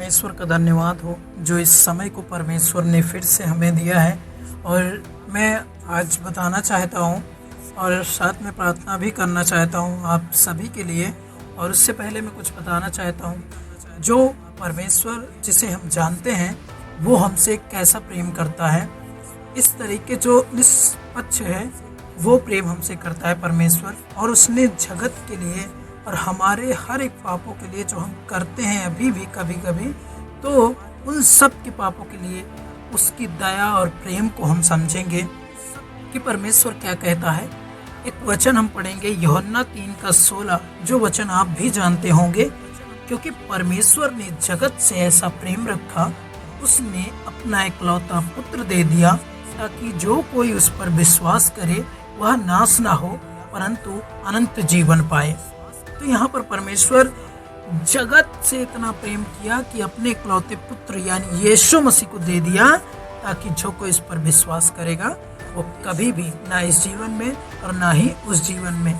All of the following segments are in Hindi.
परमेश्वर का धन्यवाद हो जो इस समय को परमेश्वर ने फिर से हमें दिया है। और मैं आज बताना चाहता हूँ और साथ में प्रार्थना भी करना चाहता हूँ आप सभी के लिए। और उससे पहले मैं कुछ बताना चाहता हूँ, जो परमेश्वर जिसे हम जानते हैं वो हमसे कैसा प्रेम करता है। इस तरीके जो निष्पक्ष है वो प्रेम हमसे करता है परमेश्वर। और उसने जगत के लिए और हमारे हर एक पापों के लिए जो हम करते हैं अभी भी कभी कभी, तो उन सब के पापों के लिए उसकी दया और प्रेम को हम समझेंगे कि परमेश्वर क्या कहता है। एक वचन हम पढ़ेंगे यूहन्ना 3:16, जो वचन आप भी जानते होंगे। क्योंकि परमेश्वर ने जगत से ऐसा प्रेम रखा, उसने अपना इकलौता पुत्र दे दिया, ताकि जो कोई उस पर विश्वास करे वह नाश ना हो परंतु अनंत जीवन पाए। तो यहाँ पर परमेश्वर जगत से इतना प्रेम किया कि अपने इकलौते पुत्र यानी यीशु मसीह को दे दिया, ताकि जो कोई इस पर विश्वास करेगा वो कभी भी ना इस जीवन में और ना ही उस जीवन में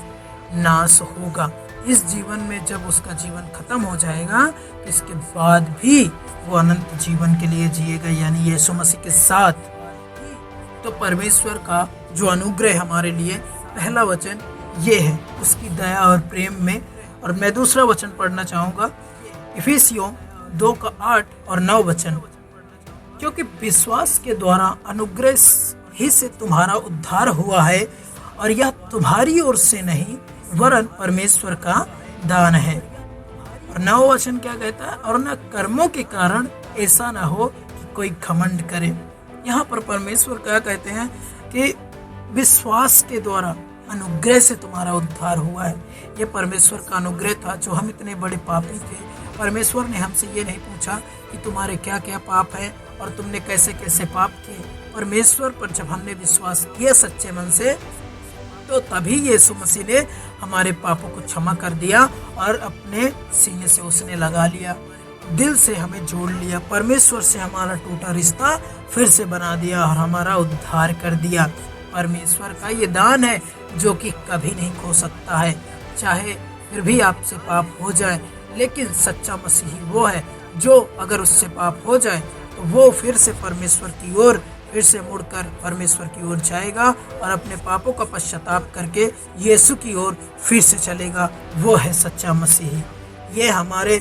नाश होगा। इस जीवन में जब उसका जीवन खत्म हो जाएगा तो इसके बाद भी वो अनंत जीवन के लिए जिएगा, यानी यीशु मसीह के साथ। तो परमेश्वर का जो अनुग्रह हमारे लिए, पहला वचन ये है उसकी दया और प्रेम में। और मैं दूसरा वचन पढ़ना चाहूँगा इफिसियों 2:8 और 9 वचन। क्योंकि विश्वास के द्वारा अनुग्रह ही से तुम्हारा उद्धार हुआ है, और यह तुम्हारी ओर से नहीं वरन परमेश्वर का दान है। और 9 वचन क्या कहता है, और न कर्मों के कारण ऐसा न हो कि कोई घमंड करे। यहाँ पर परमेश्वर क्या कहते हैं कि विश्वास के द्वारा अनुग्रह से तुम्हारा उद्धार हुआ है। ये परमेश्वर का अनुग्रह था। जो हम इतने बड़े पापी थे, परमेश्वर ने हमसे ये नहीं पूछा कि तुम्हारे क्या क्या पाप है और तुमने कैसे कैसे पाप किए। परमेश्वर पर जब हमने विश्वास किया सच्चे मन से, तो तभी यीशु मसीह ने हमारे पापों को क्षमा कर दिया और अपने सीने से उसने लगा लिया, दिल से हमें जोड़ लिया, परमेश्वर से हमारा टूटा रिश्ता फिर से बना दिया और हमारा उद्धार कर दिया। परमेश्वर का ये दान है जो कि कभी नहीं खो सकता है। चाहे फिर भी आपसे पाप हो जाए, लेकिन सच्चा मसीही वो है जो अगर उससे पाप हो जाए तो वो फिर से परमेश्वर की ओर फिर से मुड़कर परमेश्वर की ओर जाएगा और अपने पापों का पश्चाताप करके यीशु की ओर फिर से चलेगा। वो है सच्चा मसीही। ये हमारे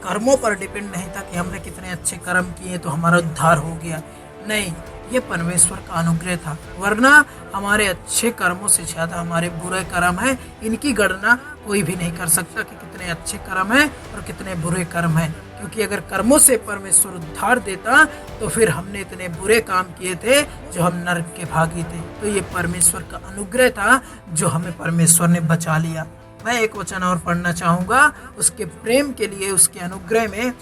कर्मों पर डिपेंड नहीं था कि हमने कितने अच्छे कर्म किए तो हमारा उद्धार हो गया। नहीं, ये परमेश्वर का अनुग्रह था। वरना हमारे अच्छे कर्मों से ज़्यादा हमारे बुरे कर्म हैं। इनकी गणना कोई भी नहीं कर सकता कि कितने अच्छे कर्म हैं और कितने बुरे कर्म हैं। क्योंकि अगर कर्मों से परमेश्वर उद्धार देता तो फिर हमने इतने बुरे काम किए थे जो हम नरक के भागी थे। तो ये परमेश्वर का अनुग्रह था जो हमें परमेश्वर ने बचा लिया। मैं एक वचन और पढ़ना चाहूँगा उसके प्रेम के लिए, उसके अनुग्रह में।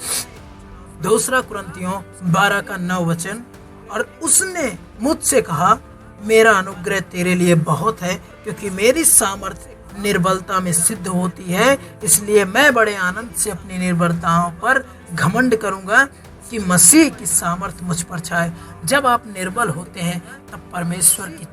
2 कुरिन्थियों 12:9 वचन। और उसने मुझसे कहा, मेरा अनुग्रह तेरे लिए बहुत है, क्योंकि मेरी सामर्थ्य निर्बलता में सिद्ध होती है। इसलिए मैं बड़े आनंद से अपनी निर्बलताओं पर घमंड करूंगा कि मसीह की सामर्थ्य मुझ पर छाए। जब आप निर्बल होते हैं तब परमेश्वर की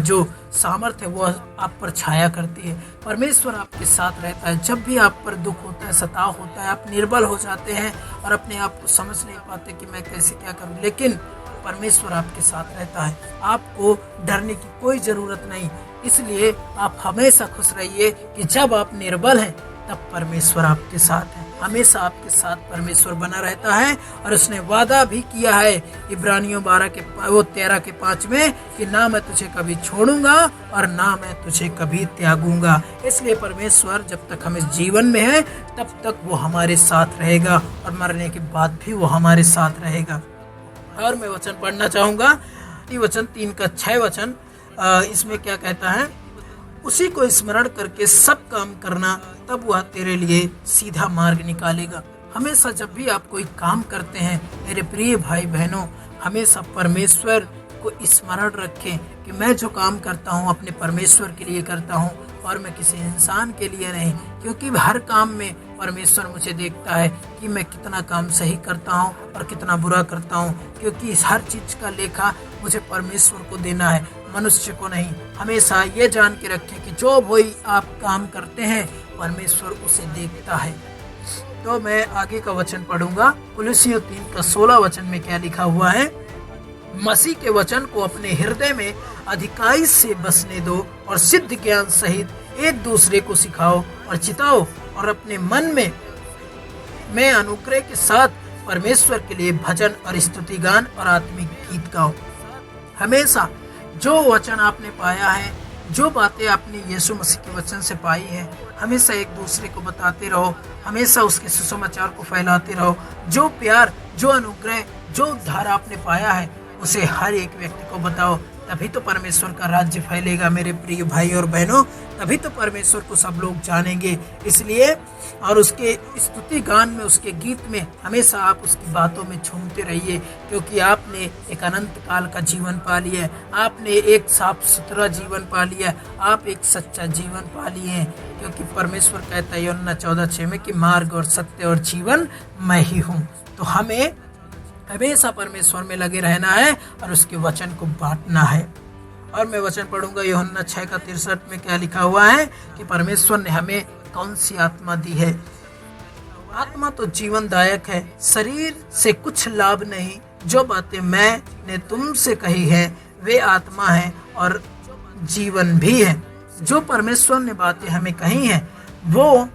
जो सामर्थ्य है वो आप पर छाया करती है। परमेश्वर आपके साथ रहता है। जब भी आप पर दुख होता है, सताव होता है, आप निर्बल हो जाते हैं और अपने आप को समझ नहीं पाते कि मैं कैसे क्या करूं, लेकिन परमेश्वर आपके साथ रहता है। आपको डरने की कोई ज़रूरत नहीं। इसलिए आप हमेशा खुश रहिए कि जब आप निर्बल हैं तब परमेश्वर आपके साथ है। हमेशा आपके साथ परमेश्वर बना रहता है। और उसने वादा भी किया है इब्रानियों 13:5 में कि ना मैं तुझे कभी छोड़ूंगा और ना मैं तुझे कभी त्यागूंगा। इसलिए परमेश्वर जब तक हम इस जीवन में है तब तक वो हमारे साथ रहेगा और मरने के बाद भी वो हमारे साथ रहेगा। और मैं वचन पढ़ना चाहूँगा वचन 3:6 वचन। इसमें क्या कहता है, उसी को स्मरण करके सब काम करना, तब वह तेरे लिए सीधा मार्ग निकालेगा। हमेशा जब भी आप कोई काम करते हैं मेरे प्रिय भाई बहनों, हमेशा परमेश्वर को स्मरण रखें कि मैं जो काम करता हूँ अपने परमेश्वर के लिए करता हूँ और मैं किसी इंसान के लिए नहीं। क्योंकि हर काम में परमेश्वर मुझे देखता है कि मैं कितना काम सही करता हूँ और कितना बुरा करता हूँ। क्योंकि हर चीज़ का लेखा मुझे परमेश्वर को देना है, मनुष्य को नहीं। हमेशा ये जान के रखें कि जो भी आप काम करते हैं परमेश्वर उसे देखता है। तो मैं आगे का वचन पढ़ूंगा। कुलुस्सियों 3:16 वचन में क्या लिखा हुआ है? मसीह के वचन को अपने हृदय में अधिकाई से बसने दो और सिद्ध ज्ञान सहित एक दूसरे को सिखाओ और चिताओ और अपने मन में अनुग्रह के साथ परमेश्वर के लिए भजन और स्तुति गान और आत्मिक गीत गाओ। हमेशा जो वचन आपने पाया है, जो बातें आपने यीशु मसीह के वचन से पाई है, हमेशा एक दूसरे को बताते रहो, हमेशा उसके सुसमाचार को फैलाते रहो। जो प्यार, जो अनुग्रह, जो उद्धार आपने पाया है, उसे हर एक व्यक्ति को बताओ। तभी तो परमेश्वर का राज्य फैलेगा मेरे प्रिय भाई और बहनों, तभी तो परमेश्वर को सब लोग जानेंगे। इसलिए और उसके स्तुति गान में, उसके गीत में हमेशा आप उसकी बातों में झूमते रहिए, क्योंकि आपने एक अनंत काल का जीवन पा लिया है, आपने एक साफ सुथरा जीवन पा लिया है, आप एक सच्चा जीवन पा लिए हैं। क्योंकि परमेश्वर कहता है यूहन्ना 14:6 में कि मार्ग और सत्य और जीवन मैं ही हूँ। तो हमें हमेशा परमेश्वर में लगे रहना है और उसके वचन को बांटना है। और मैं वचन पढ़ूंगा यूहन्ना 6:63 में क्या लिखा हुआ है कि परमेश्वर ने हमें कौन सी आत्मा दी है। आत्मा तो जीवनदायक है, शरीर से कुछ लाभ नहीं। जो बातें मैंने तुमसे कही है वे आत्मा है और जीवन भी है। जो परमेश्वर ने बातें हमें कही हैं वो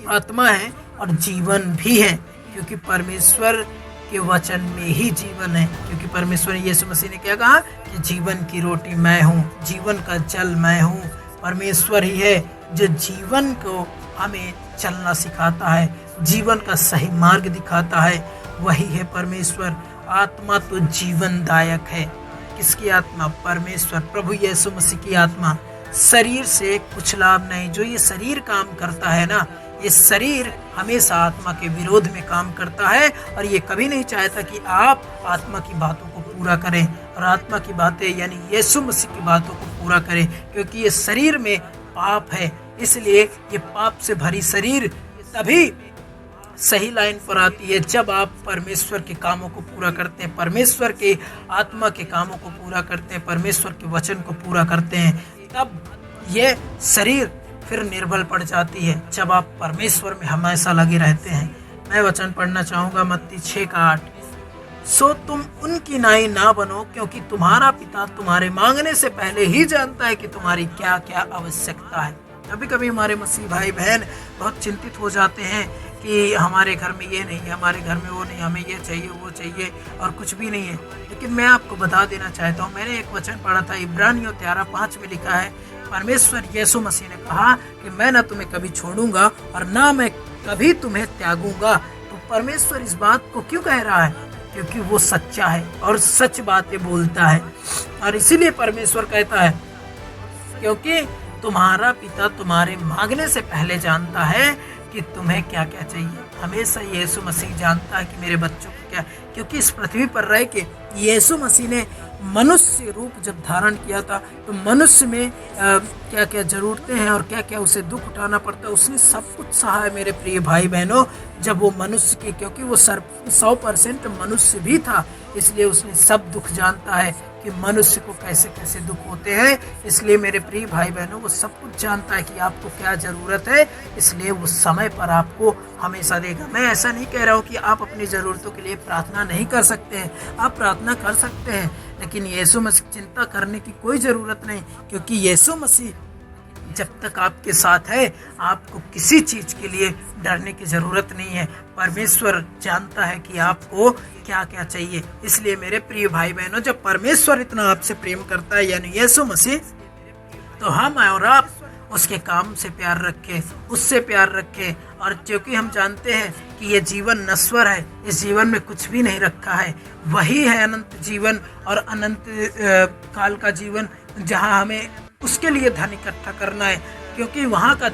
आत्मा है और जीवन भी है, क्योंकि परमेश्वर के वचन में ही जीवन है। क्योंकि परमेश्वर यीशु मसीह ने क्या कहा कि जीवन की रोटी मैं हूँ, जीवन का जल मैं हूँ। परमेश्वर ही है जो जीवन को हमें चलना सिखाता है, जीवन का सही मार्ग दिखाता है, वही है परमेश्वर। आत्मा तो जीवनदायक है। किसकी आत्मा? परमेश्वर प्रभु यीशु मसीह की आत्मा। शरीर से कुछ लाभ नहीं। जो ये शरीर काम करता है ना, ये शरीर हमेशा आत्मा के विरोध में काम करता है और ये कभी नहीं चाहता कि आप आत्मा की बातों को पूरा करें और आत्मा की बातें यानी यीशु मसीह की बातों को पूरा करें, क्योंकि ये शरीर में पाप है। इसलिए ये पाप से भरी शरीर तभी सही लाइन पर आती है जब आप परमेश्वर के कामों को पूरा करते हैं, परमेश्वर के आत्मा के कामों को पूरा करते हैं, परमेश्वर के वचन को पूरा करते हैं। तब ये शरीर फिर निर्बल पड़ जाती है जब आप परमेश्वर में हमेशा लगे रहते हैं। मैं वचन पढ़ना चाहूँगा मत्ती 6:8। सो तुम उनकी नाई ना बनो, क्योंकि तुम्हारा पिता तुम्हारे मांगने से पहले ही जानता है कि तुम्हारी क्या क्या आवश्यकता है। कभी कभी हमारे मसीह भाई बहन बहुत चिंतित हो जाते हैं कि हमारे घर में ये नहीं है, हमारे घर में वो नहीं, हमें ये चाहिए वो चाहिए और कुछ भी नहीं है। लेकिन मैं आपको बता देना चाहता हूँ, मैंने एक वचन पढ़ा था, इब्रानियों 13:5 में लिखा है, परमेश्वर यीशु मसीह ने कहा कि मैं ना तुम्हें कभी छोड़ूंगा और ना मैं कभी तुम्हें त्यागूंगा। तो परमेश्वर इस बात को क्यों कह रहा है? क्योंकि वो सच्चा है और सच बातें बोलता है। और इसीलिए परमेश्वर कहता है क्योंकि तुम्हारा पिता तुम्हारे मांगने से पहले जानता है कि तुम्हें क्या क्या चाहिए। हमेशा यीशु मसीह जानता है कि मेरे बच्चों को क्या, क्योंकि इस पृथ्वी पर रह के यीशु मसीह ने मनुष्य रूप जब धारण किया था तो मनुष्य में क्या क्या ज़रूरतें हैं और क्या क्या उसे दुख उठाना पड़ता है, उसने सब कुछ सहा है मेरे प्रिय भाई बहनों। जब वो मनुष्य की, क्योंकि वो 100% मनुष्य भी था, इसलिए उसने सब दुख जानता है कि मनुष्य को कैसे कैसे दुख होते हैं। इसलिए मेरे प्रिय भाई बहनों, वो सब कुछ जानता है कि आपको क्या ज़रूरत है, इसलिए वो समय पर आपको हमेशा देगा। मैं ऐसा नहीं कह रहा हूँ कि आप अपनी ज़रूरतों के लिए प्रार्थना नहीं कर सकते हैं, आप प्रार्थना कर सकते हैं, लेकिन यीशु मसीह चिंता करने की कोई ज़रूरत नहीं, क्योंकि यीशु मसीह जब तक आपके साथ है आपको किसी चीज़ के लिए डरने की ज़रूरत नहीं है। परमेश्वर जानता है कि आपको क्या क्या चाहिए। इसलिए मेरे प्रिय भाई बहनों, जब परमेश्वर इतना आपसे प्रेम करता है यानी यीशु मसीह, तो हम और आप उसके काम से प्यार रखें, उससे प्यार रखें। और क्योंकि हम जानते हैं कि ये जीवन नश्वर है, इस जीवन में कुछ भी नहीं रखा है, वही है अनंत जीवन और अनंत काल का जीवन, जहाँ हमें उसके लिए धन इकट्ठा करना है, क्योंकि वहाँ का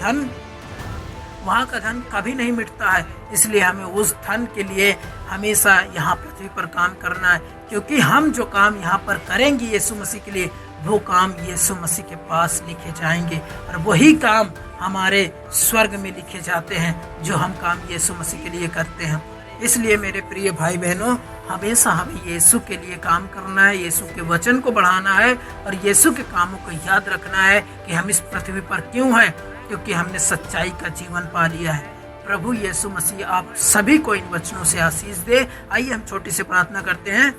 धन कभी नहीं मिटता है। इसलिए हमें उस धन के लिए हमेशा यहाँ पृथ्वी पर काम करना है, क्योंकि हम जो काम यहाँ पर करेंगे यीशु मसीह के लिए, वो काम यीशु मसीह के पास लिखे जाएंगे और वही काम हमारे स्वर्ग में लिखे जाते हैं जो हम काम यीशु मसीह के लिए करते हैं। इसलिए मेरे प्रिय भाई बहनों, हमेशा हमें यीशु के लिए काम करना है, यीशु के वचन को बढ़ाना है और यीशु के कामों को याद रखना है कि हम इस पृथ्वी पर क्यों हैं, क्योंकि हमने सच्चाई का जीवन पा लिया है। प्रभु यीशु मसीह आप सभी को इन वचनों से आशीष दे। आइए हम छोटी सी प्रार्थना करते हैं।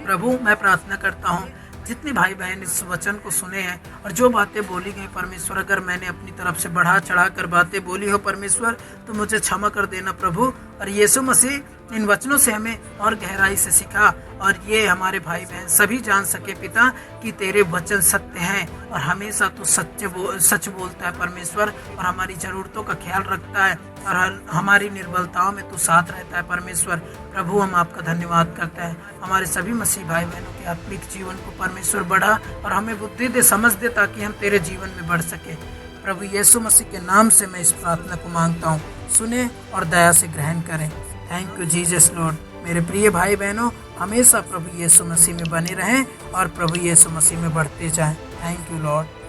प्रभु, मैं प्रार्थना करता हूँ जितने भाई बहन इस वचन को सुने हैं और जो बातें बोली गई परमेश्वर, अगर मैंने अपनी तरफ से बढ़ा चढ़ा कर बातें बोली हो परमेश्वर, तो मुझे क्षमा कर देना प्रभु। और यीशु मसीह इन वचनों से हमें और गहराई से सिखा और ये हमारे भाई बहन सभी जान सके पिता कि तेरे वचन सत्य हैं और हमेशा तू सच बोलता है परमेश्वर, और हमारी ज़रूरतों का ख्याल रखता है और हमारी निर्बलताओं में तू साथ रहता है परमेश्वर। प्रभु, हम आपका धन्यवाद करते हैं। हमारे सभी मसीह भाई बहनों के आत्मिक जीवन को परमेश्वर बढ़ा और हमें बुद्धि दे, समझ दे, ताकि हम तेरे जीवन में बढ़ सके। प्रभु यीशु मसीह के नाम से मैं इस प्रार्थना को मांगता हूँ, सुने और दया से ग्रहण करें। Thank you Jesus Lord. मेरे प्रिय भाई बहनों, हमेशा प्रभु यीशु मसीह में बने रहें और प्रभु यीशु मसीह में बढ़ते जाएं। Thank you Lord.